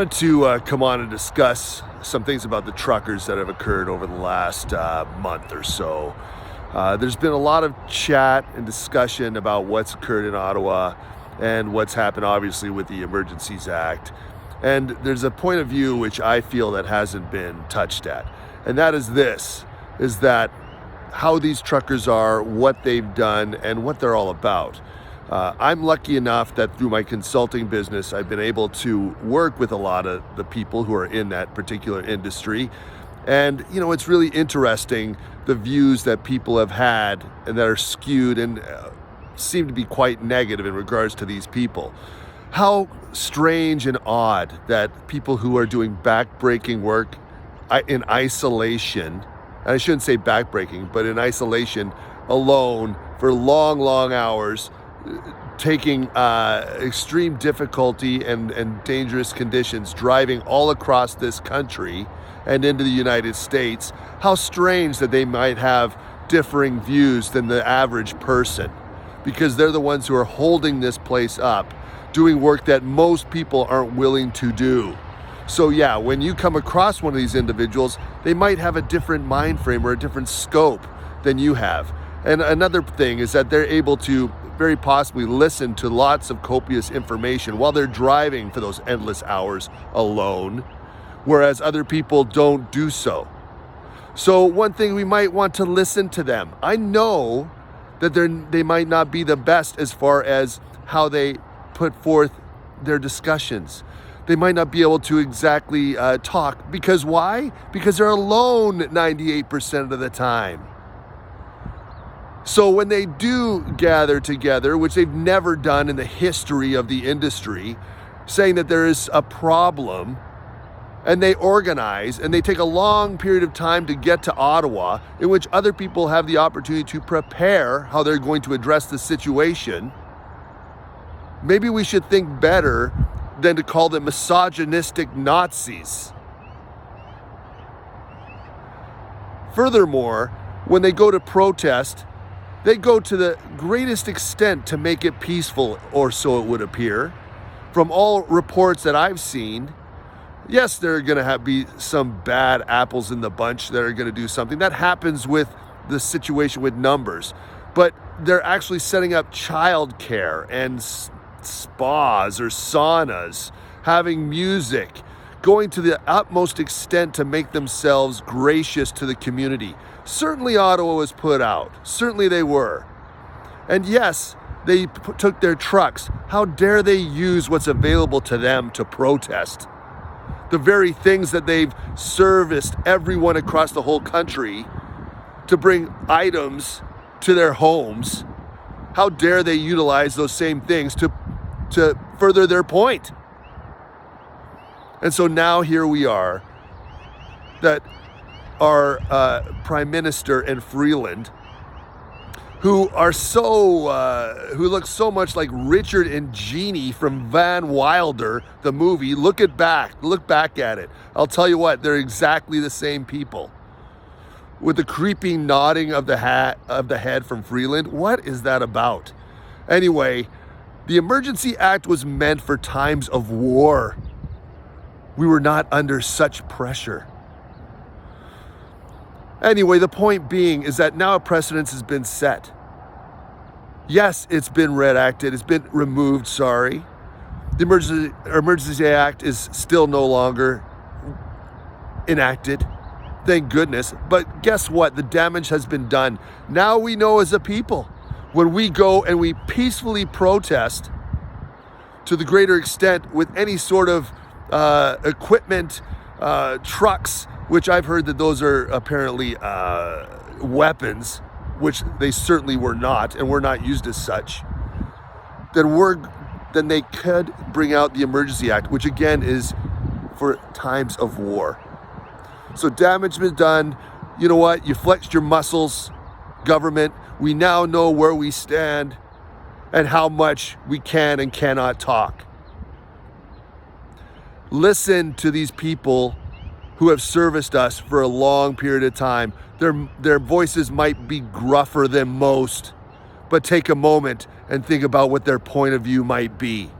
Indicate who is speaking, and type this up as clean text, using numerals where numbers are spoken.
Speaker 1: wanted to come on and discuss some things about the truckers that have occurred over the last month or so. There's been a lot of chat and discussion about what's occurred in Ottawa and what's happened, obviously, with the Emergencies Act. And there's a point of view which I feel that hasn't been touched at. And that is this, is that how these truckers are, what they've done, and what they're all about. I'm lucky enough that through my consulting business, I've been able to work with a lot of the people who are in that particular industry. And, it's really interesting, the views that people have had and that are skewed and seem to be quite negative in regards to these people. How strange and odd that people who are doing backbreaking work in isolation, and I shouldn't say backbreaking, but in isolation alone for long, long hours, taking extreme difficulty and dangerous conditions, driving all across this country and into the United States, how strange that they might have differing views than the average person, because they're the ones who are holding this place up, doing work that most people aren't willing to do. So yeah, when you come across one of these individuals, they might have a different mind frame or a different scope than you have. And another thing is that they're able to very possibly listen to lots of copious information while they're driving for those endless hours alone, whereas other people don't do so. So one thing, we might want to listen to them. I know that they might not be the best as far as how they put forth their discussions. They might not be able to exactly talk. Because why? Because they're alone 98% of the time. So when they do gather together, which they've never done in the history of the industry, saying that there is a problem, and they organize, and they take a long period of time to get to Ottawa, in which other people have the opportunity to prepare how they're going to address the situation, maybe we should think better than to call them misogynistic Nazis. Furthermore, when they go to protest, they go to the greatest extent to make it peaceful, or so it would appear. From all reports that I've seen, yes, there are going to be some bad apples in the bunch that are going to do something. That happens with the situation with numbers. But they're actually setting up childcare and spas or saunas, having music, going to the utmost extent to make themselves gracious to the community. Certainly Ottawa was put out. Certainly they were. And yes, they took their trucks. How dare they use what's available to them to protest? The very things that they've serviced everyone across the whole country to bring items to their homes. How dare they utilize those same things to further their point? And so now here we are, that our Prime Minister and Freeland, who look so much like Richard and Jeannie from Van Wilder, the movie. Look back at it. I'll tell you what, they're exactly the same people. With the creeping nodding of the head from Freeland. What is that about? Anyway, the Emergency Act was meant for times of war. We were not under such pressure. Anyway, the point being is that now a precedent has been set. Yes, it's been redacted. It's been removed, sorry. The Emergency Act is still no longer enacted. Thank goodness. But guess what? The damage has been done. Now we know as a people, when we go and we peacefully protest to the greater extent with any sort of equipment, trucks, which I've heard that those are apparently weapons, which they certainly were not, and were not used as such, then they could bring out the Emergency Act, which again is for times of war. So damage has been done. You know what? You flexed your muscles, government. We now know where we stand and how much we can and cannot talk. Listen to these people who have serviced us for a long period of time. Their voices might be gruffer than most, but take a moment and think about what their point of view might be.